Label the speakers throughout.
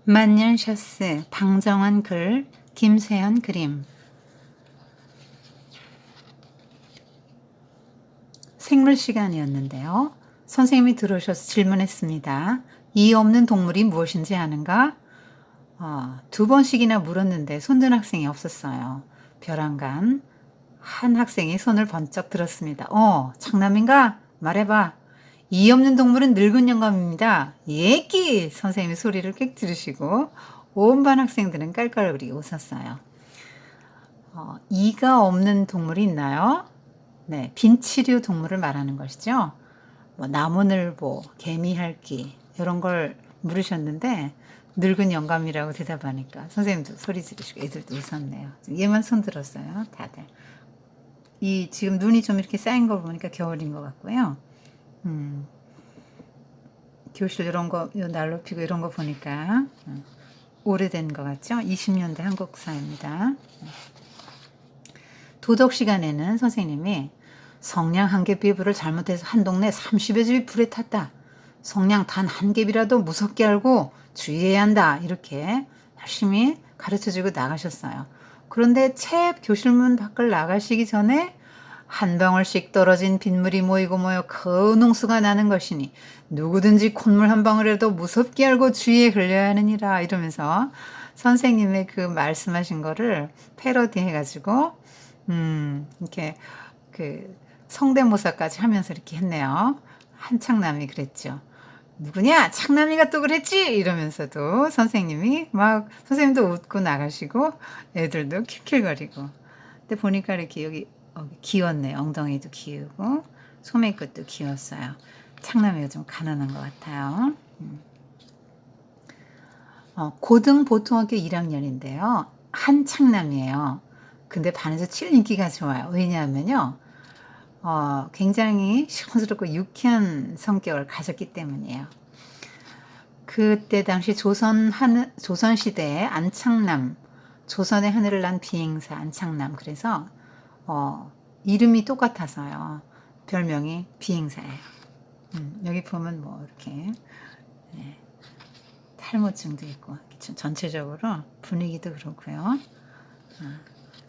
Speaker 1: 만년샤스, 방정환 글, 김세현 그림. 생물 시간이었는데요. 선생님이 들어오셔서 질문했습니다. 이 없는 동물이 무엇인지 아는가? 두 번씩이나 물었는데 손든 학생이 없었어요. 벼랑간 한 학생이 손을 번쩍 들었습니다. 장남인가? 말해봐. 이 없는 동물은 늙은 영감입니다. 예끼! 선생님이 소리를 꽥 지르시고 온 반 학생들은 깔깔거리고 웃었어요. 이가 없는 동물이 있나요? 네, 빈치류 동물을 말하는 것이죠. 나무늘보, 개미핥기 이런 걸 물으셨는데 늙은 영감이라고 대답하니까 선생님도 소리 지르시고 애들도 웃었네요. 얘만 손 들었어요, 다들. 지금 눈이 좀 이렇게 쌓인 걸 보니까 겨울인 것 같고요. 교실 이런 거, 난로 피고 이런 거 보니까 오래된 것 같죠? 20년대 한국사입니다. 도덕 시간에는 선생님이 성냥 한 개 비부를 잘못해서 한 동네 30여 집이 불에 탔다. 성냥 단 한 갭이라도 무섭게 알고 주의해야 한다. 이렇게 열심히 가르쳐주고 나가셨어요. 그런데 채 교실문 밖을 나가시기 전에 한 방울씩 떨어진 빗물이 모이고 모여 큰 홍수가 나는 것이니 누구든지 콧물 한 방울이라도 무섭게 알고 주의에 걸려야 하느니라 이러면서 선생님의 그 말씀하신 거를 패러디 해가지고 이렇게 그 성대모사까지 하면서 이렇게 했네요. 한창남이 그랬죠. 누구냐? 창남이가 또 그랬지? 이러면서도 선생님이 막 선생님도 웃고 나가시고 애들도 킬킬거리고. 근데 보니까 이렇게 여기 귀엽네. 엉덩이도 귀우고 소매끝도 귀여웠어요. 창남이가 좀 가난한 것 같아요. 고등 보통학교 1학년인데요. 한창남이에요. 근데 반에서 제일 인기가 좋아요. 왜냐하면요. 굉장히 시원스럽고 유쾌한 성격을 가졌기 때문이에요. 그때 당시 조선시대에 안창남, 조선의 하늘을 난 비행사 안창남. 그래서 이름이 똑같아서요. 별명이 비행사예요. 여기 보면 뭐 이렇게 탈모증도 있고 전체적으로 분위기도 그렇고요.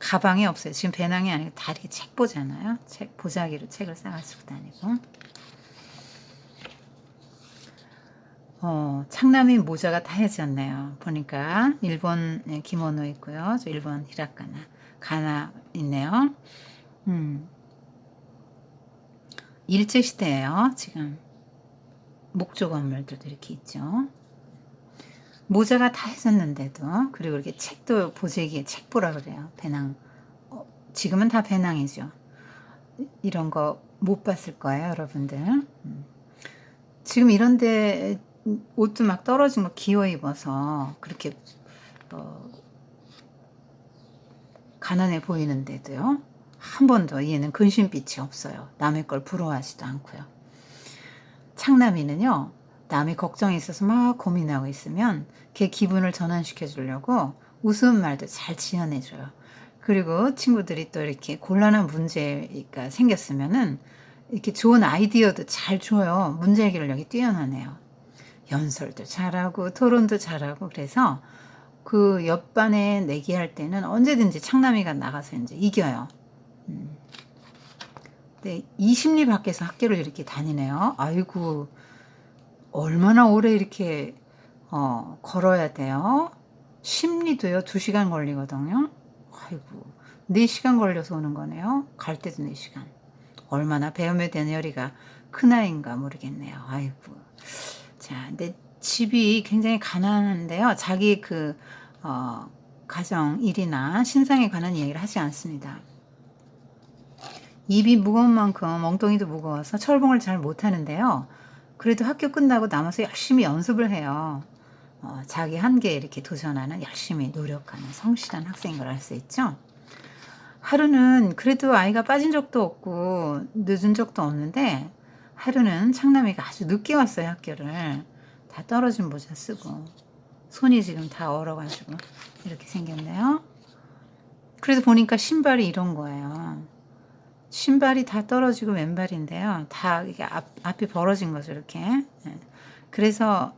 Speaker 1: 가방이 없어요. 지금 배낭이 아니고 다리에 책 보잖아요. 보자기로 책을 싸가지고 다니고. 창남이 모자가 다 해졌네요. 보니까 일본 기모노 있고요. 저 일본 히라카나, 가나 있네요. 일제시대예요. 지금 목조 건물들도 이렇게 있죠. 모자가 다 해졌는데도 그리고 이렇게 책도 보재기에 책 보라 그래요. 배낭. 지금은 다 배낭이죠. 이런 거 못 봤을 거예요, 여러분들. 지금 이런데 옷도 막 떨어진 거 기어 입어서 그렇게 가난해 보이는데도요. 한 번도 얘는 근심빛이 없어요. 남의 걸 부러워하지도 않고요. 창남이는요. 남이 걱정이 있어서 막 고민하고 있으면 걔 기분을 전환시켜 주려고 우스운 말도 잘 지어내줘요. 그리고 친구들이 또 이렇게 곤란한 문제가 생겼으면은 이렇게 좋은 아이디어도 잘 줘요. 문제 해결력이 뛰어나네요. 연설도 잘하고 토론도 잘하고 그래서 그 옆반에 내기할 때는 언제든지 창남이가 나가서 이제 이겨요. 네, 20리 밖에서 학교를 이렇게 다니네요. 아이고, 얼마나 오래 이렇게 걸어야 돼요? 10리도요. 2시간 걸리거든요. 아이고, 4시간 걸려서 오는 거네요. 갈 때도 4시간. 얼마나 배움에 대한 열의가 큰 아이인가 모르겠네요. 아이고. 자, 근데 집이 굉장히 가난한데요. 자기 가정 일이나 신상에 관한 이야기를 하지 않습니다. 입이 무거운 만큼 엉덩이도 무거워서 철봉을 잘 못하는데요. 그래도 학교 끝나고 남아서 열심히 연습을 해요. 자기 한계에 이렇게 도전하는 열심히 노력하는 성실한 학생인 걸 알 수 있죠. 하루는 그래도 아이가 빠진 적도 없고 늦은 적도 없는데 하루는 창남이가 아주 늦게 왔어요. 학교를. 다 떨어진 모자 쓰고 손이 지금 다 얼어가지고 이렇게 생겼네요. 그래서 보니까 신발이 이런 거예요. 신발이 다 떨어지고 맨발인데요. 다 이게 앞이 벌어진 거죠. 이렇게. 그래서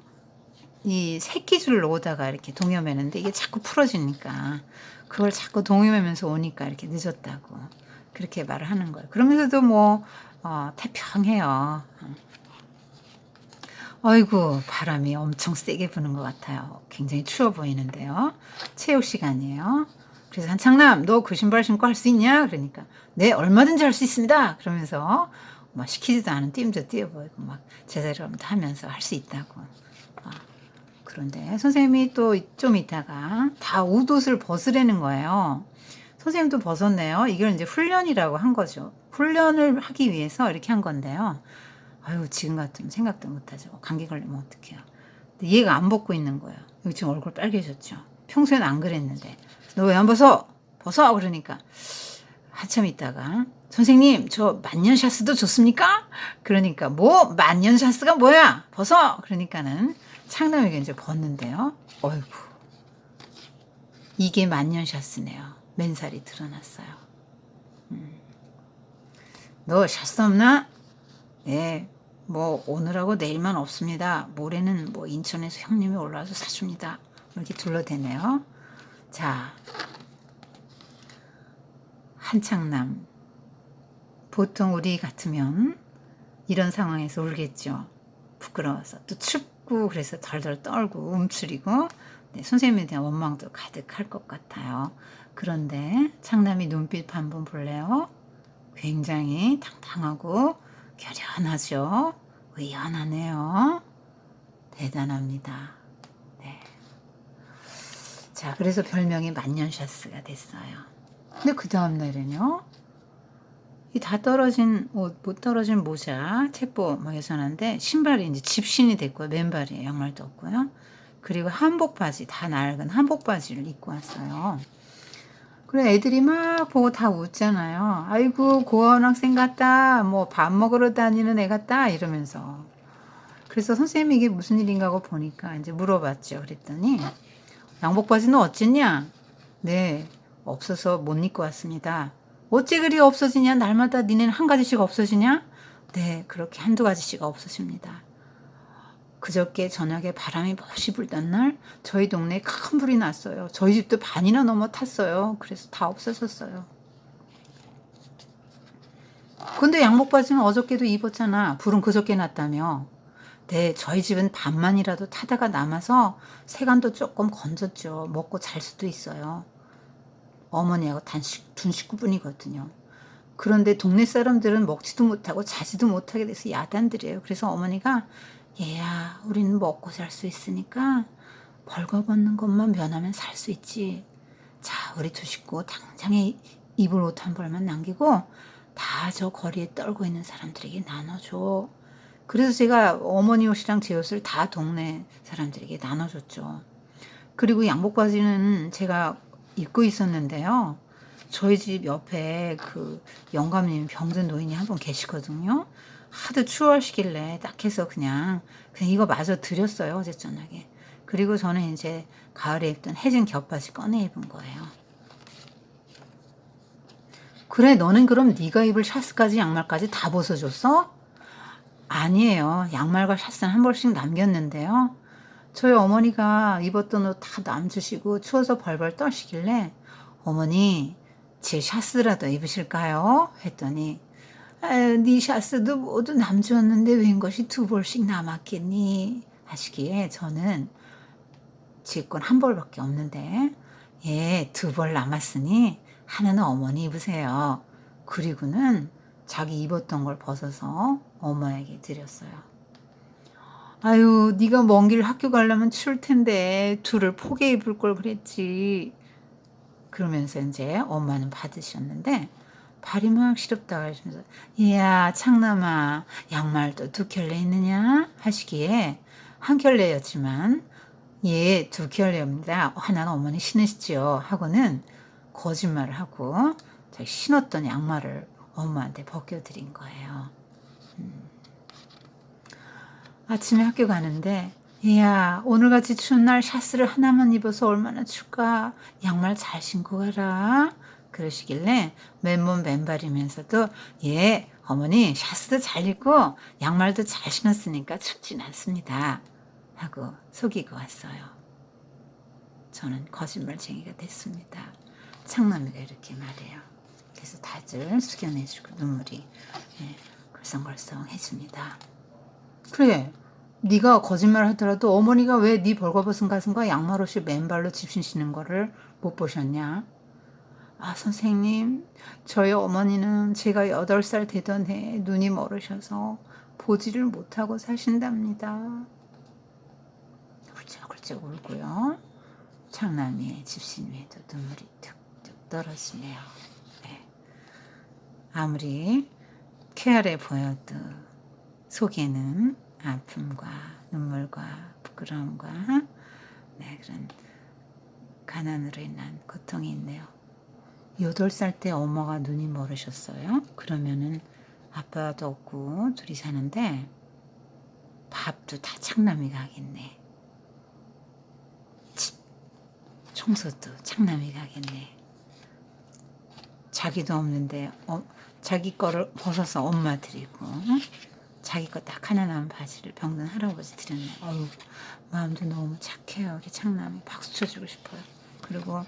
Speaker 1: 이 새끼줄 놓다가 이렇게 동여매는데 이게 자꾸 풀어지니까 그걸 자꾸 동여매면서 오니까 이렇게 늦었다고 그렇게 말을 하는 거예요. 그러면서도 뭐 태평해요. 아이고 바람이 엄청 세게 부는 것 같아요. 굉장히 추워 보이는데요. 체육 시간이에요. 그래서 한창남 너 그 신발 신고 할 수 있냐? 그러니까 네 얼마든지 할 수 있습니다. 그러면서 막 시키지도 않은 띄움도 띄워보이고 막 제자리로 하면서 할 수 있다고. 그런데 선생님이 또 좀 있다가 다 옷을 벗으라는 거예요. 선생님도 벗었네요. 이걸 이제 훈련이라고 한 거죠. 훈련을 하기 위해서 이렇게 한 건데요. 아유 지금 같으면 생각도 못하죠. 감기 걸리면 어떡해요. 근데 얘가 안 벗고 있는 거예요. 여기 지금 얼굴 빨개졌죠. 평소에는 안 그랬는데 너 왜 안 벗어? 벗어! 그러니까 한참 있다가 선생님 저 만년샤스도 좋습니까? 그러니까 뭐 만년샤스가 뭐야? 벗어! 그러니까는 창남이가 이제 벗는데요. 어이구 이게 만년샤스네요. 맨살이 드러났어요. 너 샤스 없나? 네, 뭐 오늘하고 내일만 없습니다. 모레는 뭐 인천에서 형님이 올라와서 사줍니다. 이렇게 둘러대네요. 자, 한창남. 보통 우리 같으면 이런 상황에서 울겠죠. 부끄러워서 또 춥고 그래서 덜덜 떨고 움츠리고 네, 선생님에 대한 원망도 가득할 것 같아요. 그런데 창남이 눈빛 한번 볼래요? 굉장히 당당하고 결연하죠. 의연하네요. 대단합니다. 네. 자, 그래서 별명이 만년샤스가 됐어요. 근데 그 다음 날에는요. 이 다 떨어진 옷, 못 떨어진 모자, 책보 뭐 여전한데 신발이 이제 집신이 됐고요. 맨발이에요. 양말도 없고요. 그리고 한복 바지, 다 낡은 한복 바지를 입고 왔어요. 그래 애들이 막 보고 다 웃잖아요. 아이고 고아원 학생 같다. 뭐 밥 먹으러 다니는 애 같다 이러면서. 그래서 선생님이 이게 무슨 일인가 하고 보니까 이제 물어봤죠. 그랬더니 양복 바지는 어쨌냐? 네 없어서 못 입고 왔습니다. 어째 그리 없어지냐? 날마다 니네는 한 가지씩 없어지냐? 네 그렇게 한두 가지씩 없어집니다. 그저께 저녁에 바람이 몹시 불던 날 저희 동네에 큰 불이 났어요. 저희 집도 반이나 넘어 탔어요. 그래서 다 없어졌어요. 근데 양복 바지는 어저께도 입었잖아. 불은 그저께 났다며. 네, 저희 집은 반만이라도 타다가 남아서 세간도 조금 건졌죠. 먹고 잘 수도 있어요. 어머니하고 둔 식구분이거든요. 그런데 동네 사람들은 먹지도 못하고 자지도 못하게 돼서 야단들이에요. 그래서 어머니가 얘야 우리는 먹고 살 수 있으니까 벌거벗는 것만 면하면 살 수 있지. 자 우리 두 식구 당장에 입을 옷 한 벌만 남기고 다 저 거리에 떨고 있는 사람들에게 나눠줘. 그래서 제가 어머니 옷이랑 제 옷을 다 동네 사람들에게 나눠줬죠. 그리고 양복 바지는 제가 입고 있었는데요. 저희 집 옆에 그 영감님 병든 노인이 한 분 계시거든요. 하도 추워하시길래 딱 해서 그냥 이거 마저 드렸어요. 어제 저녁에. 그리고 저는 이제 가을에 입던 해진 겹바지 꺼내 입은 거예요. 그래 너는 그럼 네가 입을 샤스까지 양말까지 다 벗어줬어? 아니에요. 양말과 샤스는 한 벌씩 남겼는데요. 저희 어머니가 입었던 옷 다 남주시고 추워서 벌벌 떠시길래 어머니 제 샤스라도 입으실까요? 했더니 네 샤스도 모두 남주었는데 웬 것이 두 벌씩 남았겠니? 하시기에 저는 제 건 한 벌밖에 없는데 예, 두 벌 남았으니 하나는 어머니 입으세요. 그리고는 자기 입었던 걸 벗어서 엄마에게 드렸어요. 아유 네가 먼 길 학교 가려면 추울 텐데 둘을 포개 입을 걸 그랬지. 그러면서 이제 엄마는 받으셨는데 발이 막 시렵다 하시면서 이야 창남아 양말도 두 켤레 있느냐 하시기에 한 켤레였지만 예 두 켤레입니다. 하나는 어머니 신으시죠 하고는 거짓말을 하고 자기 신었던 양말을 엄마한테 벗겨드린 거예요. 아침에 학교 가는데 이야 오늘같이 추운 날 샤스를 하나만 입어서 얼마나 춥까 양말 잘 신고 가라 그러시길래 맨몸 맨발이면서도 예 어머니 샤스도 잘 입고 양말도 잘 신었으니까 춥진 않습니다 하고 속이고 왔어요. 저는 거짓말쟁이가 됐습니다. 창남이가 이렇게 말해요. 그래서 다들 숙연해지고 눈물이 걸썽걸썽해집니다. 그래, 네가 거짓말 하더라도 어머니가 왜 네 벌거벗은 가슴과 양말 없이 맨발로 집 신시는 거를 못 보셨냐? 아, 선생님, 저희 어머니는 제가 8살 되던 해에 눈이 멀으셔서 보지를 못하고 사신답니다. 훌쩍훌쩍 울고요. 창남이의 집신 위에도 눈물이 툭툭 떨어지네요. 네. 아무리 쾌활해 보여도 속에는 아픔과 눈물과 부끄러움과 그런 가난으로 인한 고통이 있네요. 8살 때 엄마가 눈이 멀으셨어요. 그러면은 아빠도 없고 둘이 사는데 밥도 다 창남이가 하겠네. 집 청소도 창남이가 하겠네. 자기도 없는데 자기 거를 벗어서 엄마 드리고 자기 거 딱 하나 남은 바지를 병든 할아버지 드렸네. 어우, 마음도 너무 착해요. 우리 창남이 박수 쳐주고 싶어요. 그리고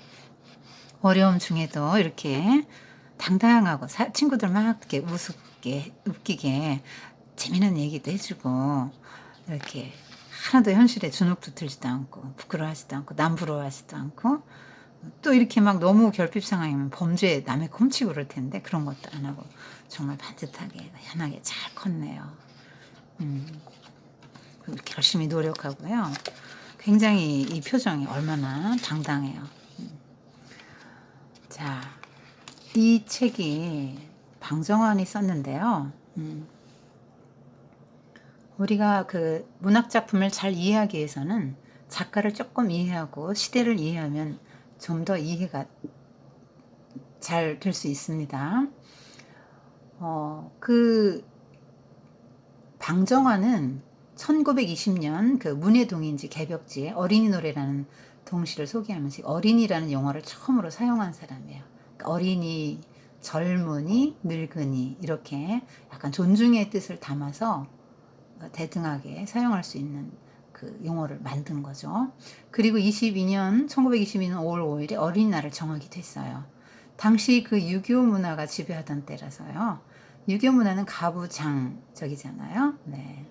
Speaker 1: 어려움 중에도 이렇게 당당하고 친구들 막 이렇게 웃기게 재미난 얘기도 해주고 이렇게 하나도 현실에 주눅도 들지도 않고 부끄러워하지도 않고 남부러워하지도 않고 또 이렇게 막 너무 결핍 상황이면 범죄에 남의 훔치고 그럴 텐데 그런 것도 안 하고 정말 반듯하게 현하게 잘 컸네요. 이렇게 열심히 노력하고요. 굉장히 이 표정이 얼마나 당당해요. 자, 이 책이 방정환이 썼는데요. 우리가 그 문학 작품을 잘 이해하기 위해서는 작가를 조금 이해하고 시대를 이해하면 좀 더 이해가 잘 될 수 있습니다. 그 방정환은 1920년 그 문예동인지 개벽지에 어린이 노래라는 동시를 소개하면서 어린이라는 용어를 처음으로 사용한 사람이에요. 그러니까 어린이, 젊은이, 늙은이 이렇게 약간 존중의 뜻을 담아서 대등하게 사용할 수 있는 그 용어를 만든 거죠. 그리고 1922년 5월 5일에 어린이날을 정하기도 했어요. 당시 그 유교 문화가 지배하던 때라서요. 유교 문화는 가부장적이잖아요. 네.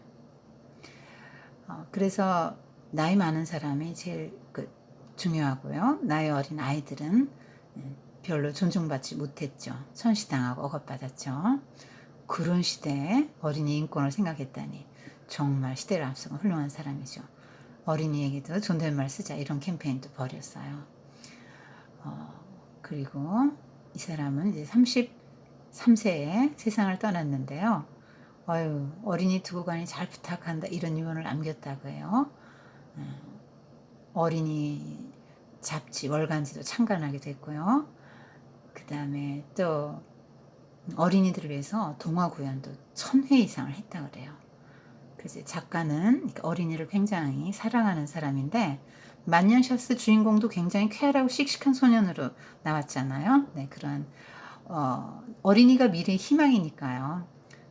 Speaker 1: 그래서 나이 많은 사람이 제일 중요하고요. 나이 어린 아이들은 별로 존중받지 못했죠. 천시당하고 억압받았죠. 그런 시대에 어린이 인권을 생각했다니 정말 시대를 앞서간 훌륭한 사람이죠. 어린이에게도 존댓말 쓰자 이런 캠페인도 벌였어요. 그리고 이 사람은 이제 33세에 세상을 떠났는데요. 어린이 두고 가니 잘 부탁한다 이런 유언을 남겼다고 해요. 어린이 잡지 월간지도 창간하게 됐고요. 그 다음에 또 어린이들을 위해서 동화 구연도 1000회 이상을 했다 그래요. 그래서 작가는 어린이를 굉장히 사랑하는 사람인데 만년샤스 주인공도 굉장히 쾌활하고 씩씩한 소년으로 나왔잖아요. 네, 그런 어린이가 미래의 희망이니까요.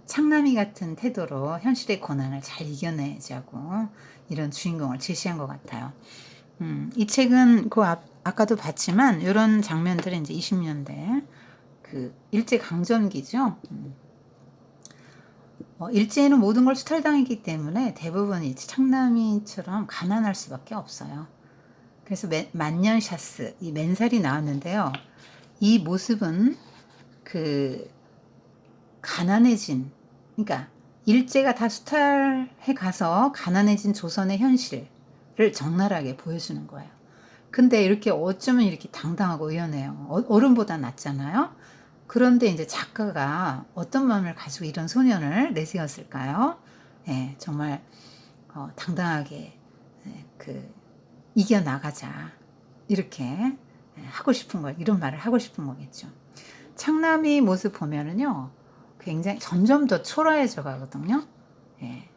Speaker 1: 창남이 같은 태도로 현실의 고난을 잘 이겨내자고 이런 주인공을 제시한 것 같아요. 이 책은 아까도 봤지만 이런 장면들은 이제 20년대 그 일제 강점기죠. 일제에는 모든 걸 수탈당했기 때문에 대부분 이제 창남이처럼 가난할 수밖에 없어요. 그래서 만년샤스 이 맨살이 나왔는데요. 이 모습은 그 가난해진 그러니까 일제가 다 수탈해 가서 가난해진 조선의 현실을 적나라하게 보여주는 거예요. 근데 이렇게 어쩌면 이렇게 당당하고 의연해요. 어른보다 낫잖아요. 그런데 이제 작가가 어떤 마음을 가지고 이런 소년을 내세웠을까요? 예, 정말 당당하게 이겨나가자 이렇게 하고 싶은 걸 이런 말을 하고 싶은 거겠죠. 창남이 모습 보면은요 굉장히 점점 더 초라해져 가거든요. 예.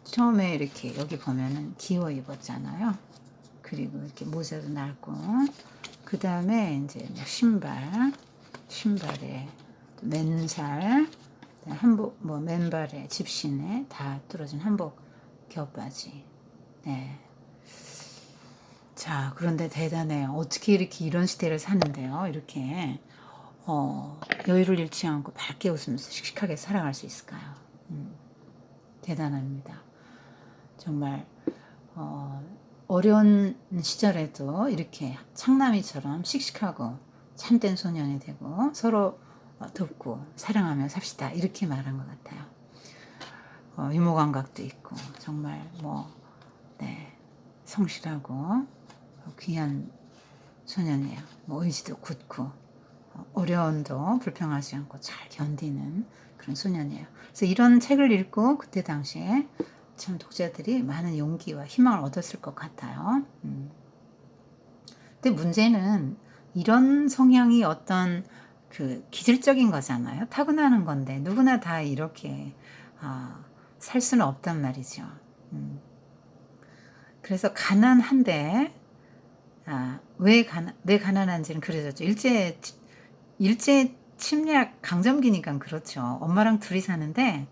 Speaker 1: 처음에 이렇게 여기 보면은 기워 입었잖아요. 그리고 이렇게 모자도 날고 그 다음에 이제 신발에 맨살 한복 맨발에 집신에 다 뚫어진 한복 겨우빠지. 네. 자, 그런데 대단해요. 어떻게 이렇게 이런 시대를 사는데요. 이렇게 여유를 잃지 않고 밝게 웃으면서 씩씩하게 살아갈 수 있을까요? 대단합니다. 정말 어려운 시절에도 이렇게 창남이처럼 씩씩하고 참된 소년이 되고 서로 돕고 사랑하며 삽시다 이렇게 말한 것 같아요. 유머 감각도 있고 정말 네, 성실하고 귀한 소년이에요. 의지도 굳고 어려움도 불평하지 않고 잘 견디는 그런 소년이에요. 그래서 이런 책을 읽고 그때 당시에 참 독자들이 많은 용기와 희망을 얻었을 것 같아요. 근데 문제는 이런 성향이 어떤 그 기질적인 거잖아요. 타고나는 건데 누구나 다 이렇게 살 수는 없단 말이죠. 그래서 가난한데 왜 가난한지는 그려졌죠. 일제 침략 강점기니까 그렇죠. 엄마랑 둘이 사는데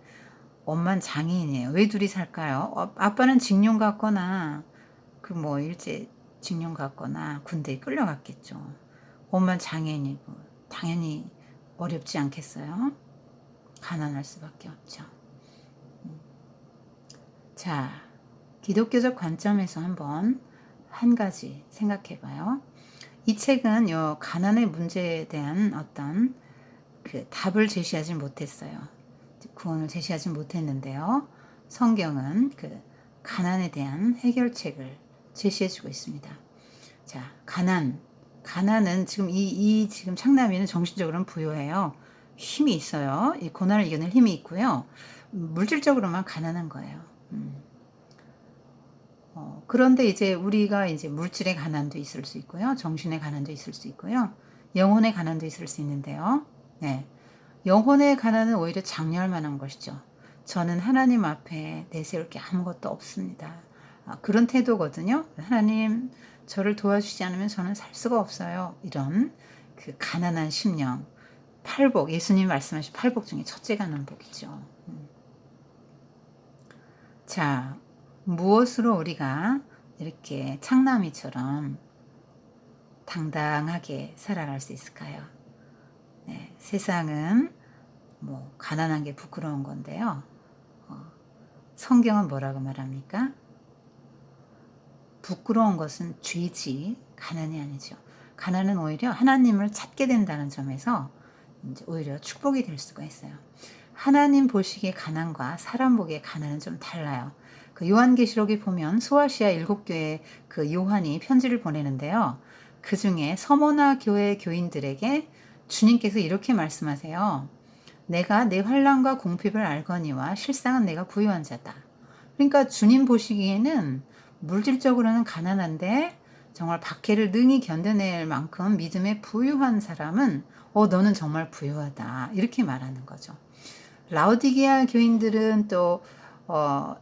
Speaker 1: 엄마는 장애인이에요. 왜 둘이 살까요? 아빠는 징용 갔거나 일제 징용 갔거나 군대에 끌려갔겠죠. 엄마는 장애인이고 당연히 어렵지 않겠어요? 가난할 수밖에 없죠. 자, 기독교적 관점에서 한번 한 가지 생각해 봐요. 이 책은 가난의 문제에 대한 어떤 그 답을 제시하지 못했어요. 구원을 제시하지 못했는데요. 성경은 그 가난에 대한 해결책을 제시해주고 있습니다. 자, 가난은 지금 지금 창남이는 정신적으로는 부유해요. 힘이 있어요. 이 고난을 이겨낼 힘이 있고요. 물질적으로만 가난한 거예요. 그런데 이제 우리가 이제 물질의 가난도 있을 수 있고요. 정신의 가난도 있을 수 있고요. 영혼의 가난도 있을 수 있는데요. 네. 영혼의 가난은 오히려 장려할 만한 것이죠. 저는 하나님 앞에 내세울 게 아무것도 없습니다. 그런 태도거든요. 하나님, 저를 도와주지 않으면 저는 살 수가 없어요. 이런 그 가난한 심령. 팔복, 예수님 말씀하신 팔복 중에 첫째가 능복이죠. 자, 무엇으로 우리가 이렇게 창남이처럼 당당하게 살아갈 수 있을까요? 네, 세상은 가난한 게 부끄러운 건데요. 성경은 뭐라고 말합니까? 부끄러운 것은 죄지 가난이 아니죠. 가난은 오히려 하나님을 찾게 된다는 점에서 이제 오히려 축복이 될 수가 있어요. 하나님 보시기에 가난과 사람 보기에 가난은 좀 달라요. 그 요한계시록에 보면 소아시아 7교회 그 요한이 편지를 보내는데요. 그 중에 서머나 교회 교인들에게 주님께서 이렇게 말씀하세요. 내가 내 환난과 궁핍을 알거니와 실상은 내가 부유한 자다. 그러니까 주님 보시기에는 물질적으로는 가난한데 정말 박해를 능히 견뎌낼 만큼 믿음에 부유한 사람은 너는 정말 부유하다. 이렇게 말하는 거죠. 라오디게아 교인들은 또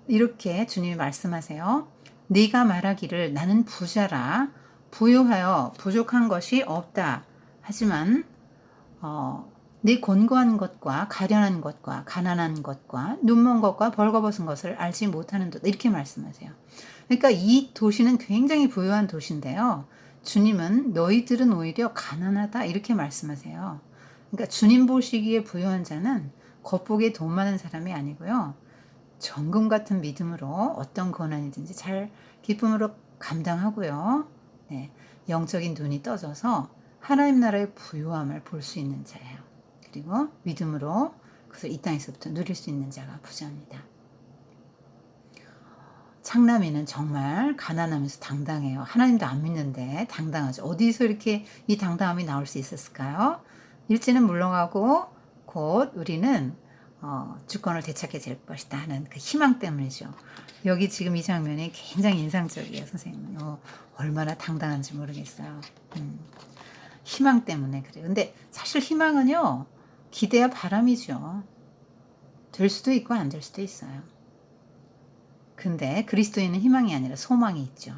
Speaker 1: 이렇게 주님이 말씀하세요. 네가 말하기를 나는 부자라 부유하여 부족한 것이 없다. 하지만 네 곤고한 것과 가련한 것과 가난한 것과 눈먼 것과 벌거벗은 것을 알지 못하는 것 이렇게 말씀하세요. 그러니까 이 도시는 굉장히 부유한 도시인데요. 주님은 너희들은 오히려 가난하다 이렇게 말씀하세요. 그러니까 주님 보시기에 부유한 자는 겉보기에 돈 많은 사람이 아니고요. 정금 같은 믿음으로 어떤 고난이든지 잘 기쁨으로 감당하고요. 네, 영적인 눈이 떠져서 하나님 나라의 부유함을 볼 수 있는 자예요. 그리고 믿음으로 그래서 이 땅에서부터 누릴 수 있는 자가 부자입니다. 창남이는 정말 가난하면서 당당해요. 하나님도 안 믿는데 당당하죠. 어디서 이렇게 이 당당함이 나올 수 있었을까요? 일제는 물러가고 곧 우리는 주권을 되찾게 될 것이다 하는 그 희망 때문이죠. 여기 지금 이 장면이 굉장히 인상적이에요. 선생님 얼마나 당당한지 모르겠어요. 희망 때문에 그래요. 근데 사실 희망은요 기대와 바람이죠. 될 수도 있고 안 될 수도 있어요. 근데 그리스도인은 희망이 아니라 소망이 있죠.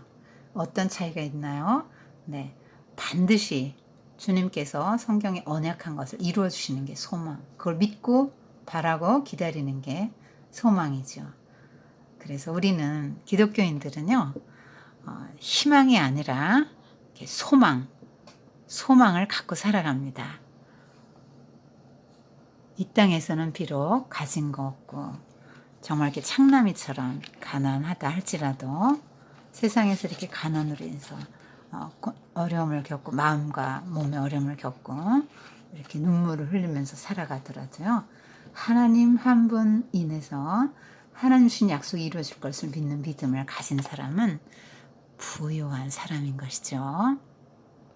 Speaker 1: 어떤 차이가 있나요? 네, 반드시 주님께서 성경에 언약한 것을 이루어 주시는 게 소망. 그걸 믿고 바라고 기다리는 게 소망이죠. 그래서 우리는 기독교인들은요, 희망이 아니라 이렇게 소망을 갖고 살아갑니다. 이 땅에서는 비록 가진 거 없고 정말 이렇게 창나미처럼 가난하다 할지라도 세상에서 이렇게 가난으로 인해서 어려움을 겪고 마음과 몸의 어려움을 겪고 이렇게 눈물을 흘리면서 살아가더라도요, 하나님 한 분 인해서 하나님 주신 약속이 이루어질 것을 믿는 믿음을 가진 사람은 부유한 사람인 것이죠.